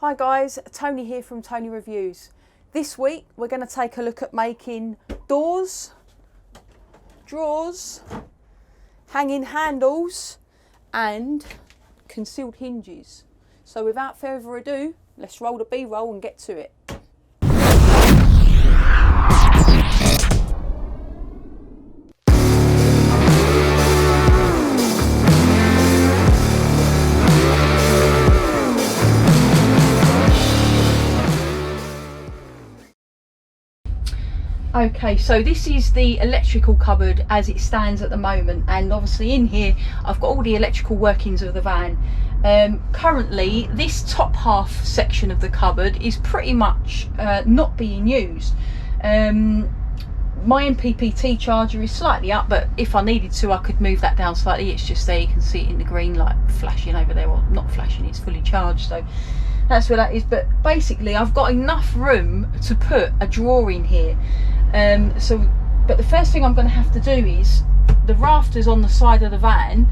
Hi guys, Tony here from Tony Reviews. This week we're going to take a look at making doors, drawers, hanging handles and concealed hinges. So without further ado, let's roll the B-roll and get to it. Okay, so this is the electrical cupboard as it stands at the moment, and obviously in here I've got all the electrical workings of the van. Currently this top half section of the cupboard is pretty much not being used. My MPPT charger is slightly up, but if I needed to I could move that down slightly. It's just there, you can see it in the green light flashing over there. Well, not flashing, it's fully charged, so that's where that is. But basically I've got enough room to put a drawer in here. But the first thing I'm going to have to do is the rafters on the side of the van,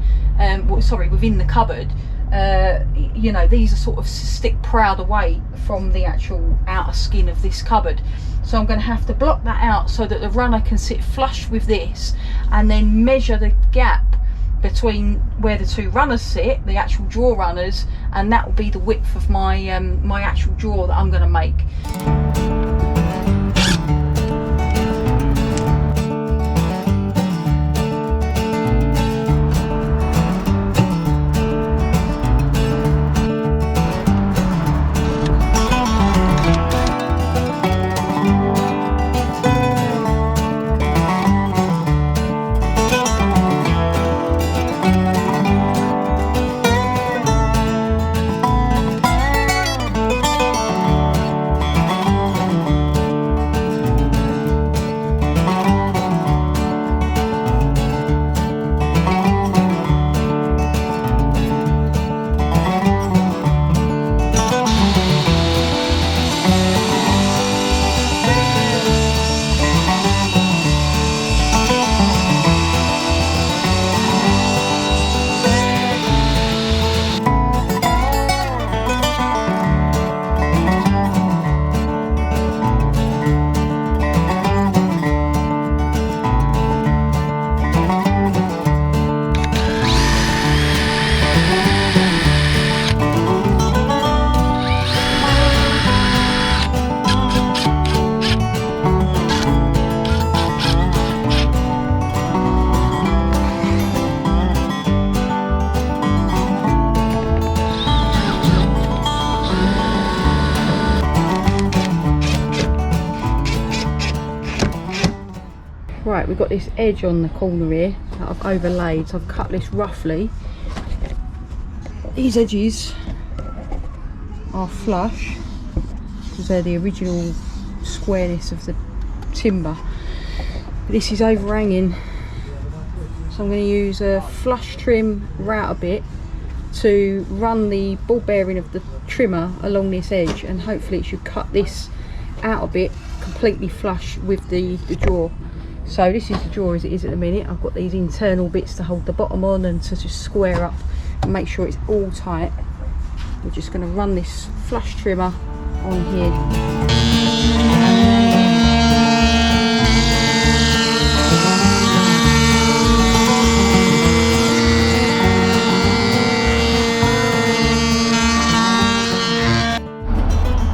within the cupboard, you know, these are sort of stick proud away from the actual outer skin of this cupboard. So I'm going to have to block that out so that the runner can sit flush with this, and then measure the gap between where the two runners sit, the actual drawer runners, and that will be the width of my my actual drawer that I'm going to make. Right, we've got this edge on the corner here that I've overlaid, so I've cut this roughly. These edges are flush because they're the original squareness of the timber. This is overhanging, so I'm going to use a flush trim router bit to run the ball bearing of the trimmer along this edge, and hopefully it should cut this outer bit completely flush with the drawer. So this is the drawer as it is at the minute. I've got these internal bits to hold the bottom on and to just square up and make sure it's all tight. We're just going to run this flush trimmer on here.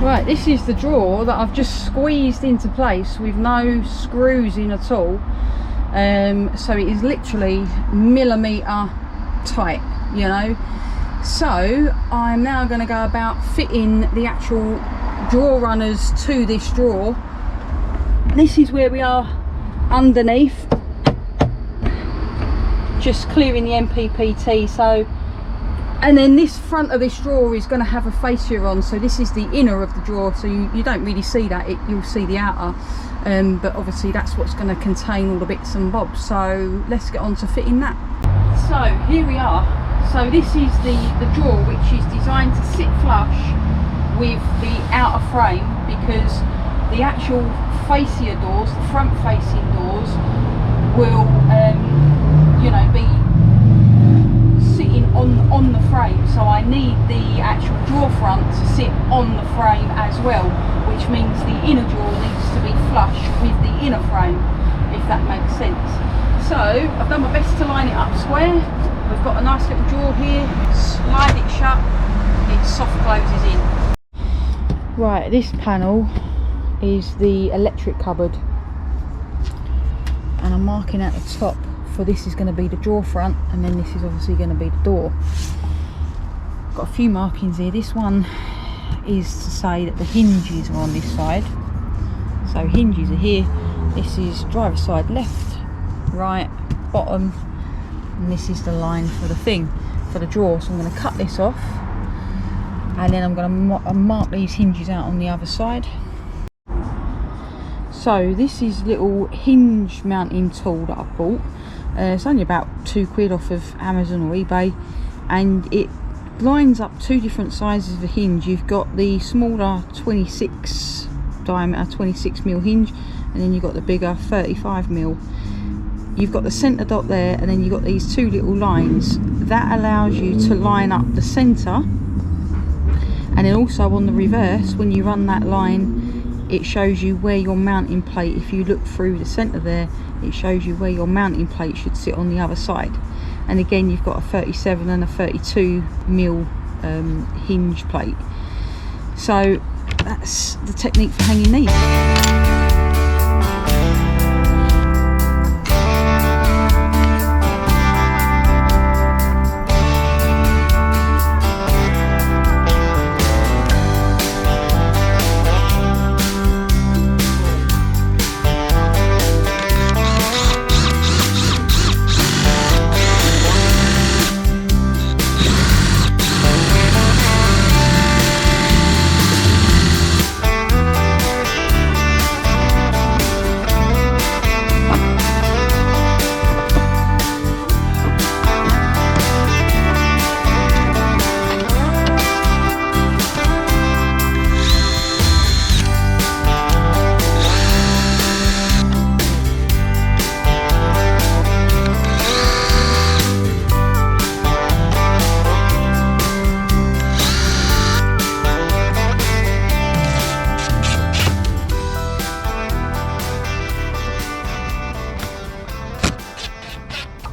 Right, this is the drawer that I've just squeezed into place with no screws in at all. So it is literally millimetre tight, you know. So I'm now going to go about fitting the actual drawer runners to this drawer. This is where we are underneath, just clearing the MPPT. So, and then this front of this drawer is going to have a fascia on, so this is the inner of the drawer, so you don't really see that, you'll see the outer, but obviously that's what's going to contain all the bits and bobs. So let's get on to fitting that. So here we are. So this is the drawer, which is designed to sit flush with the outer frame, because the actual fascia doors, the front facing doors, will you know, be sitting on the frame, so I need the actual drawer front to sit on the frame as well, which means the inner drawer needs to be flush with the inner frame, if that makes sense. So I've done my best to line it up square. We've got a nice little drawer here, slide it shut, it soft closes in. Right, this panel is the electric cupboard, and I'm marking at the top for this is going to be the drawer front, and then this is obviously going to be the door. Got a few markings here. This one is to say that the hinges are on this side, so hinges are here. This is driver's side left, right, bottom, and this is the line for the thing, for the drawer. So I'm going to cut this off, and then I'm going to mark these hinges out on the other side. So this is little hinge mounting tool that I bought. It's only about £2 off of Amazon or eBay, and it lines up two different sizes of a hinge. You've got the smaller 26 diameter 26mm hinge, and then you've got the bigger 35mm. You've got the centre dot there, and then you've got these two little lines that allows you to line up the centre, and then also on the reverse, when you run that line, it shows you where your mounting plate, if you look through the centre there, it shows you where your mounting plate should sit on the other side. And again, you've got a 37 and a 32mm hinge plate. So that's the technique for hanging these.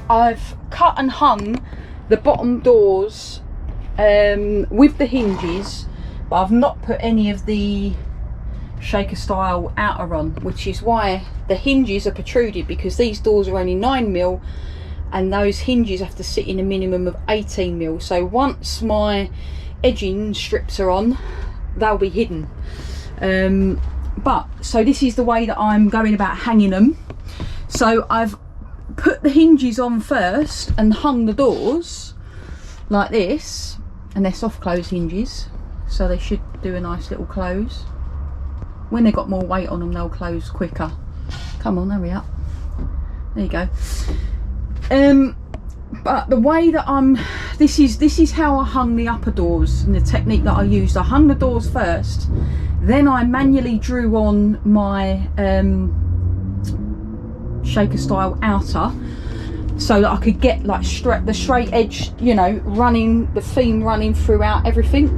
I've cut and hung the bottom doors with the hinges, but I've not put any of the shaker style outer on, which is why the hinges are protruded, because these doors are only 9mm and those hinges have to sit in a minimum of 18mm. So once my edging strips are on, they'll be hidden. So this is the way that I'm going about hanging them. So I've put the hinges on first and hung the doors like this, and they're soft close hinges, so they should do a nice little close. When they've got more weight on them, they'll close quicker. Come on, hurry up. There you go. But the way that this is how I hung the upper doors, and the technique that I used. I hung the doors first, then I manually drew on my shaker style outer, so that I could get like the straight edge, you know, running, the theme running throughout everything.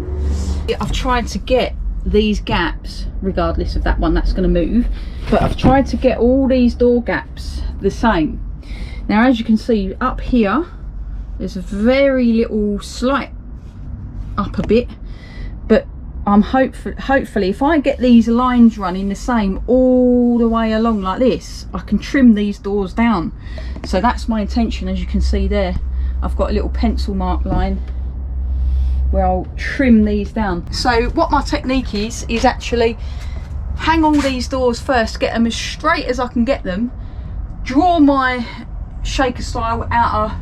I've tried to get these gaps, regardless of that one that's going to move, but I've tried to get all these door gaps the same. Now as you can see up here, there's a very little slight up a bit, but I'm hopefully if I get these lines running the same all the way along like this, I can trim these doors down. So that's my intention. As you can see there, I've got a little pencil mark line where I'll trim these down. So what my technique is actually hang all these doors first, get them as straight as I can get them, draw my shaker style outer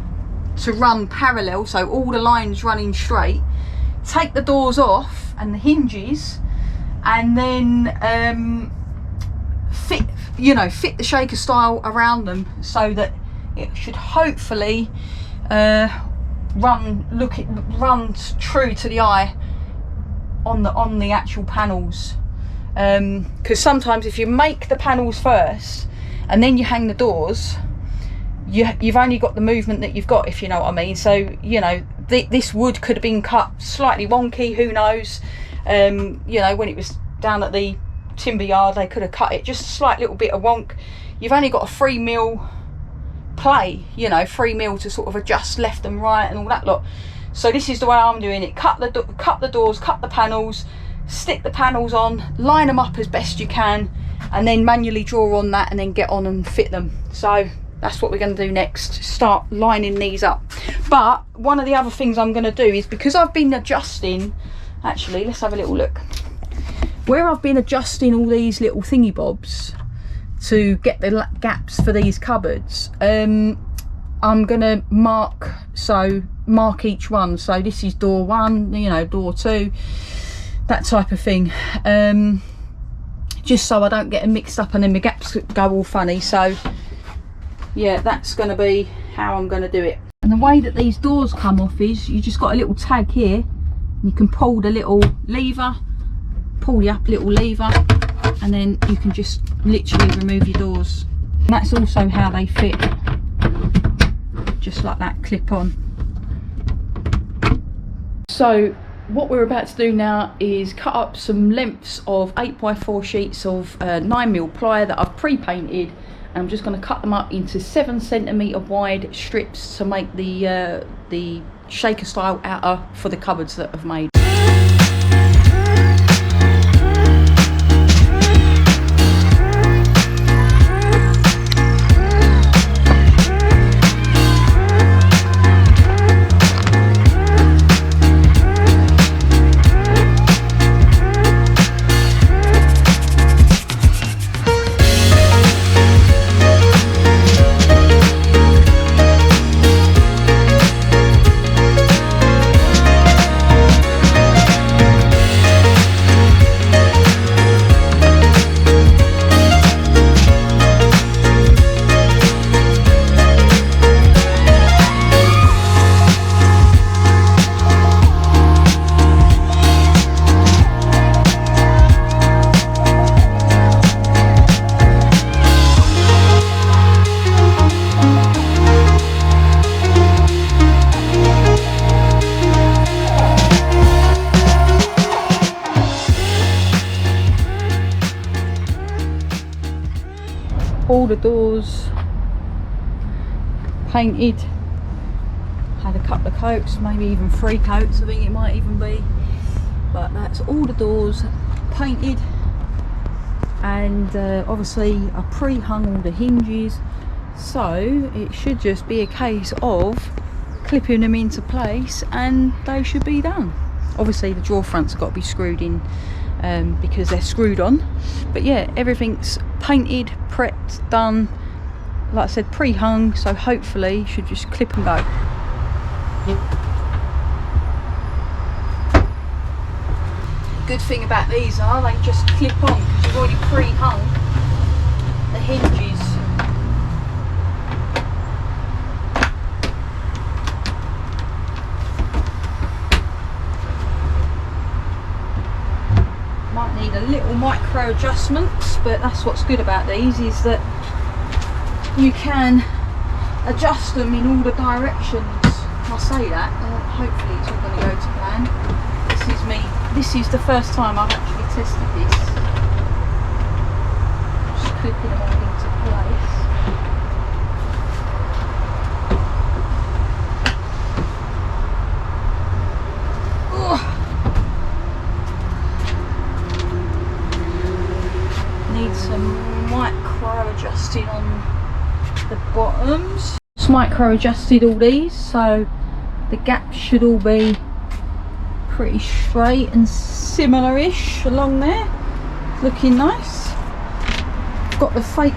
to run parallel, so all the lines running straight, take the doors off and the hinges, and then fit the shaker style around them, so that it should hopefully run true to the eye on the actual panels. Because sometimes if you make the panels first and then you hang the doors, you've only got the movement that you've got, if you know what I mean. So, you know, this wood could have been cut slightly wonky, who knows. You know, when it was down at the timber yard, they could have cut it just a slight little bit of wonk. You've only got a 3mm play, you know, 3mm to sort of adjust left and right and all that lot. So this is the way I'm doing it. Cut the doors, cut the panels, stick the panels on, line them up as best you can, and then manually draw on that and then get on and fit them. So that's what we're going to do next, start lining these up. But one of the other things I'm going to do is, because I've been adjusting, actually let's have a little look where I've been adjusting all these little thingy bobs to get the gaps for these cupboards. I'm gonna mark each one. So this is door 1, you know, door 2, that type of thing, just so I don't get them mixed up and then the gaps go all funny. So yeah, that's going to be how I'm going to do it. And the way that these doors come off is you just got a little tag here, and you can pull the little lever, pull the up little lever, and then you can just literally remove your doors. And that's also how they fit, just like that, clip on. So what we're about to do now is cut up some lengths of 8x4 sheets of 9mm ply that I've pre-painted. I'm just going to cut them up into 7cm wide strips to make the shaker style outer for the cupboards that I've made. All the doors painted, had a couple of coats, maybe even 3 coats I think it might even be, but that's all the doors painted. And obviously I pre-hung all the hinges, so it should just be a case of clipping them into place and they should be done. Obviously the drawer fronts have got to be screwed in because they're screwed on, but yeah, everything's painted, prepped, done, like I said, pre-hung, so hopefully should just clip and go. Good thing about these are they just clip on because you've already pre-hung the hinges. Might need a little micro adjustments, but that's what's good about these, is that you can adjust them in all the directions. I say that, hopefully it's all going to go to plan. This is the first time I've actually tested this. Just clipping them all into place. Need some micro adjusting on the bottoms. Just micro adjusted all these, so the gaps should all be pretty straight and similar-ish along there, looking nice. Got the fake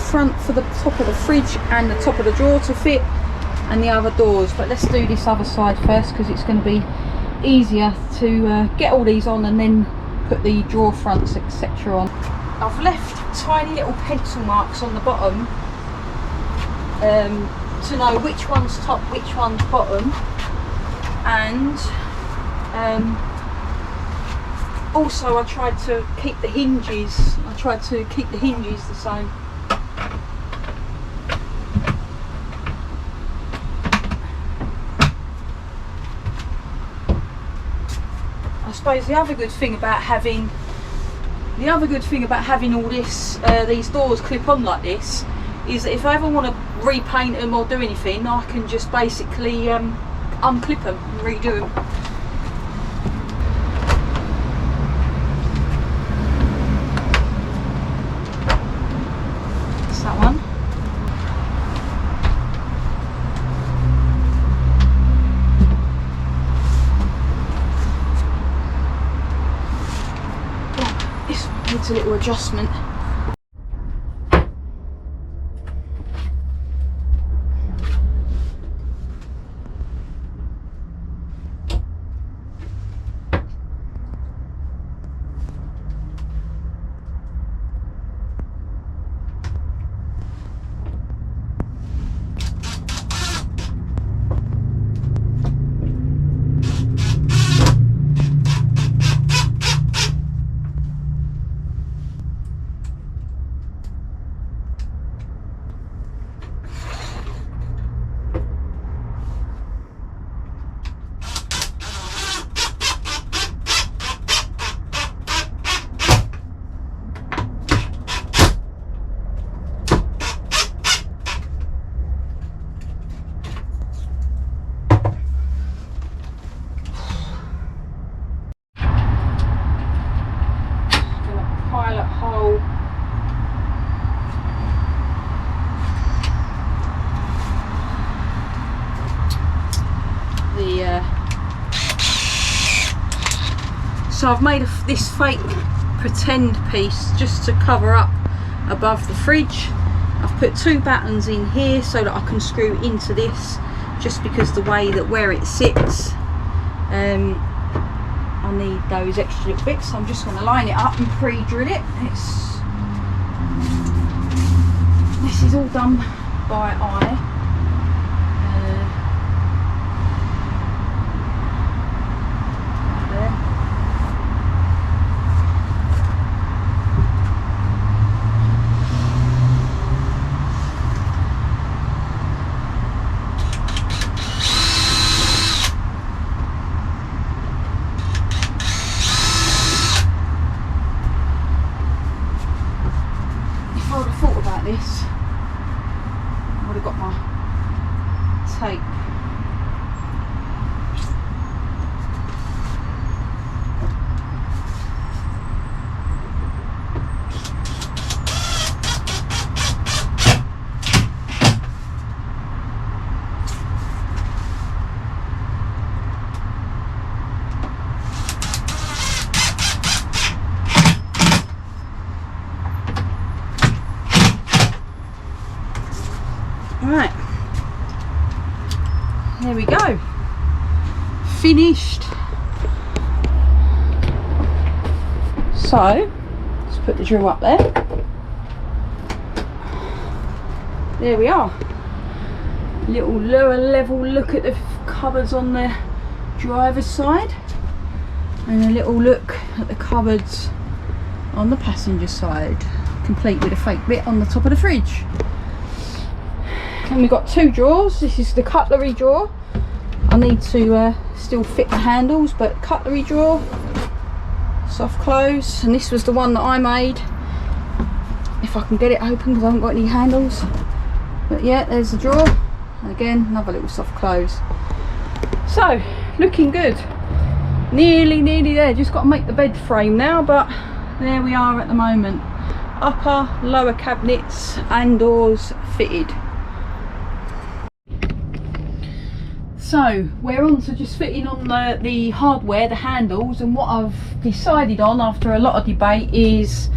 front for the top of the fridge and the top of the drawer to fit, and the other doors, but let's do this other side first because it's going to be easier to get all these on and then put the drawer fronts etc on. I've left tiny little pencil marks on the bottom to know which one's top, which one's bottom, and also I tried to keep the hinges the same. suppose the other good thing about having all this, these doors clip on like this, is that if I ever want to repaint them or do anything, I can just basically unclip them and redo them. That's that one. This one needs a little adjustment. So I've made this fake pretend piece just to cover up above the fridge. I've put 2 buttons in here so that I can screw into this, just because the way that where it sits, I need those extra little bits. So I'm just going to line it up and pre-drill it. This is all done by eye. This, I would have got my tape. Right, there we go, finished. So let's put the drill up there. There we are. Little lower level look at the cupboards on the driver's side, and a little look at the cupboards on the passenger side, complete with a fake bit on the top of the fridge. And we've got 2 drawers. This is the cutlery drawer. I need to still fit the handles, but cutlery drawer, soft close. And this was the one that I made, if I can get it open because I haven't got any handles. But yeah, there's the drawer, and again another little soft close. So looking good, nearly there. Just got to make the bed frame now, but there we are at the moment. Upper, lower cabinets and doors fitted. So we're on to just fitting on the hardware, the handles, and what I've decided on after a lot of debate is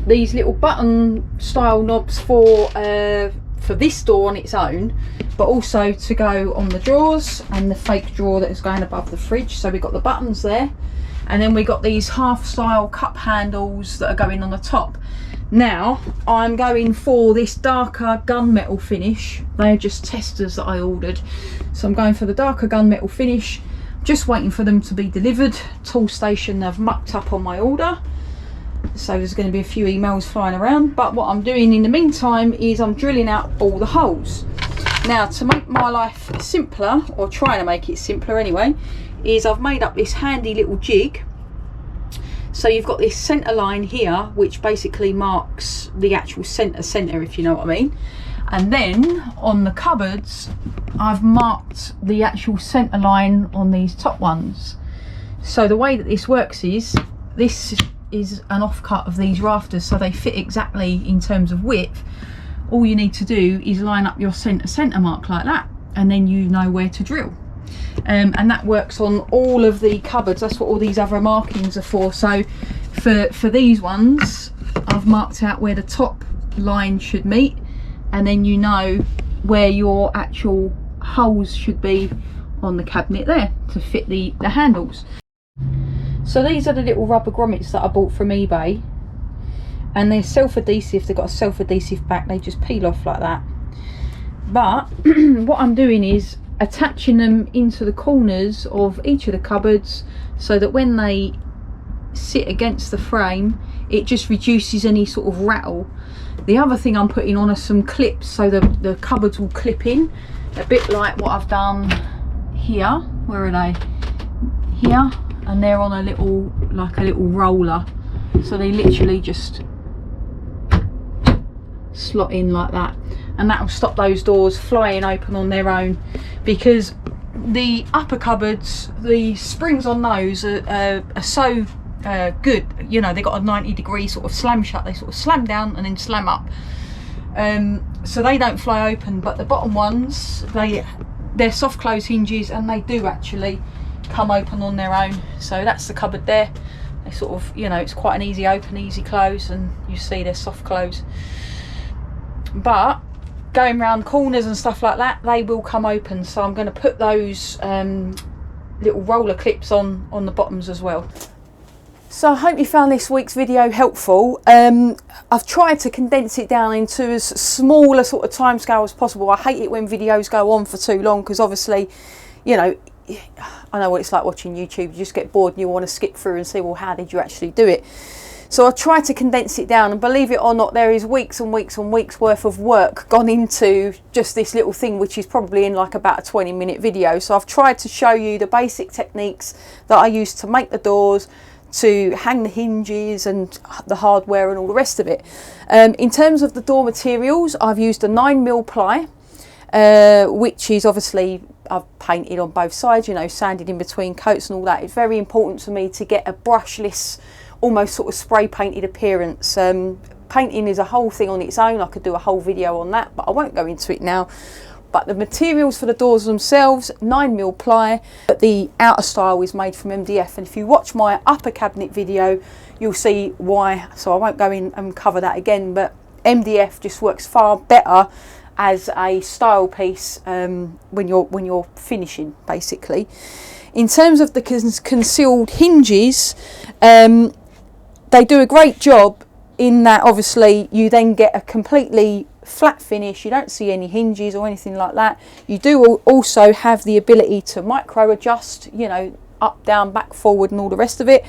these little button style knobs for this door on its own, but also to go on the drawers and the fake drawer that is going above the fridge. So we've got the buttons there, and then we got these half style cup handles that are going on the top. Now I'm going for this darker gunmetal finish. They're just testers that I ordered, so I'm going for the darker gunmetal finish. Just waiting for them to be delivered. Toolstation have mucked up on my order, so there's going to be a few emails flying around. But what I'm doing in the meantime is I'm drilling out all the holes. Now, to make my life simpler, or trying to make it simpler anyway, is I've made up this handy little jig. So you've got this centre line here, which basically marks the actual centre, if you know what I mean. And then on the cupboards, I've marked the actual centre line on these top ones. So the way that this works is, this is an offcut of these rafters, so they fit exactly in terms of width. All you need to do is line up your centre mark like that, and then you know where to drill. And that works on all of the cupboards. That's what all these other markings are for. So for these ones, I've marked out where the top line should meet, and then you know where your actual holes should be on the cabinet there to fit the handles. So these are the little rubber grommets that I bought from eBay, and they're self-adhesive. They've got a self-adhesive back, they just peel off like that. But what I'm doing is attaching them into the corners of each of the cupboards, so that when they sit against the frame, it just reduces any sort of rattle. The other thing I'm putting on are some clips, so the cupboards will clip in, a bit like what I've done here. Where are they? Here, and they're on a little, like a little roller, so they literally just slot in like that, and that will stop those doors flying open on their own. Because the upper cupboards, the springs on those are so good, you know, they got a 90-degree sort of slam shut. They sort of slam down and then slam up, so they don't fly open. But the bottom ones, they're soft close hinges, and they do actually come open on their own. So that's the cupboard there. They sort of, you know, it's quite an easy open, easy close, and you see they're soft close. But going around corners and stuff like that, they will come open. So I'm going to put those little roller clips on the bottoms as well. So I hope you found this week's video helpful. I've tried to condense it down into as small a sort of time scale as possible. I hate it when videos go on for too long, because obviously, you know, I know what it's like watching YouTube. You just get bored and you want to skip through and see, well, how did you actually do it? So I try to condense it down, and believe it or not, there is weeks and weeks and weeks worth of work gone into just this little thing, which is probably in like about a 20-minute video. So I've tried to show you the basic techniques that I use to make the doors, to hang the hinges and the hardware and all the rest of it. In terms of the door materials, I've used a 9mm ply, which is obviously, I've painted on both sides, you know, sanded in between coats and all that. It's very important to me to get a brushless, almost sort of spray painted appearance. Painting is a whole thing on its own. I could do a whole video on that, but I won't go into it now. But the materials for the doors themselves, 9mm ply, but the outer style is made from MDF. And if you watch my upper cabinet video, you'll see why. So I won't go in and cover that again, but MDF just works far better as a style piece when you're finishing, basically. In terms of the concealed hinges, they do a great job in that obviously you then get a completely flat finish. You don't see any hinges or anything like that. You do also have the ability to micro adjust, you know, up, down, back, forward and all the rest of it.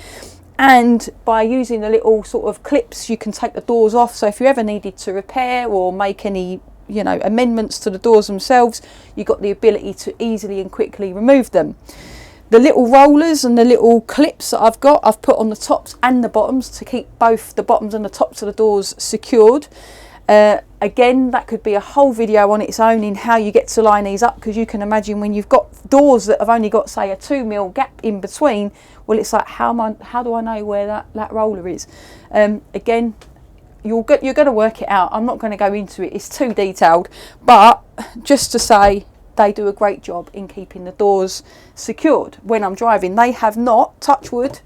And by using the little sort of clips, you can take the doors off. So if you ever needed to repair or make any, you know, amendments to the doors themselves, you've got the ability to easily and quickly remove them. The little rollers and the little clips that I've got, I've put on the tops and the bottoms to keep both the bottoms and the tops of the doors secured. Again, that could be a whole video on its own in how you get to line these up, because you can imagine when you've got doors that have only got, say, a 2mm gap in between, well, it's like, how do I know where that roller is? Again, you're going to work it out. I'm not going to go into it, it's too detailed, but just to say, they do a great job in keeping the doors secured when I'm driving. They have not, touch wood,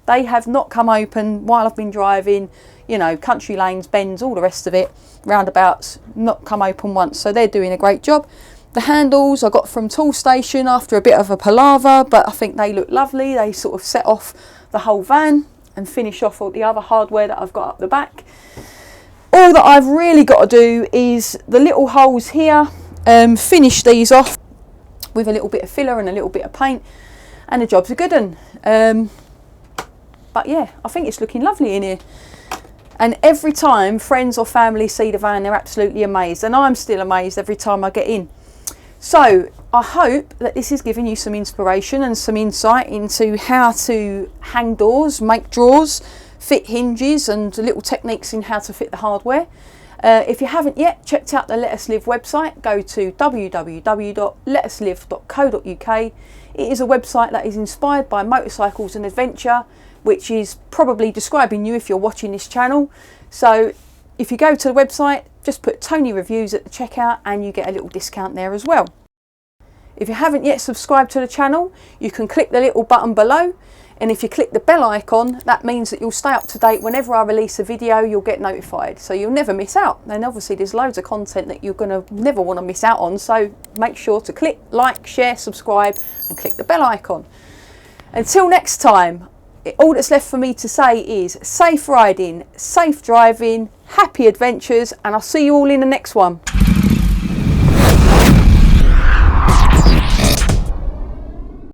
they have not come open while I've been driving, you know, country lanes, bends, all the rest of it, roundabouts, not come open once. So they're doing a great job. The handles I got from Toolstation after a bit of a palaver, but I think they look lovely. They sort of set off the whole van and finish off all the other hardware that I've got up the back. All that I've really got to do is the little holes here, finish these off with a little bit of filler and a little bit of paint, and the job's a good one. But yeah, I think it's looking lovely in here. And every time friends or family see the van, they're absolutely amazed, and I'm still amazed every time I get in. So I hope that this is giving you some inspiration and some insight into how to hang doors, make drawers, fit hinges, and little techniques in how to fit the hardware. If you haven't yet checked out the Let Us Live website, go to www.letuslive.co.uk. It is a website that is inspired by motorcycles and adventure, which is probably describing you if you're watching this channel. So if you go to the website, just put Tony Reviews at the checkout and you get a little discount there as well. If you haven't yet subscribed to the channel, you can click the little button below. And if you click the bell icon, that means that you'll stay up to date. Whenever I release a video, you'll get notified. So you'll never miss out. And obviously there's loads of content that you're going to never want to miss out on. So make sure to click like, share, subscribe and click the bell icon. Until next time, all that's left for me to say is safe riding, safe driving, happy adventures, and I'll see you all in the next one.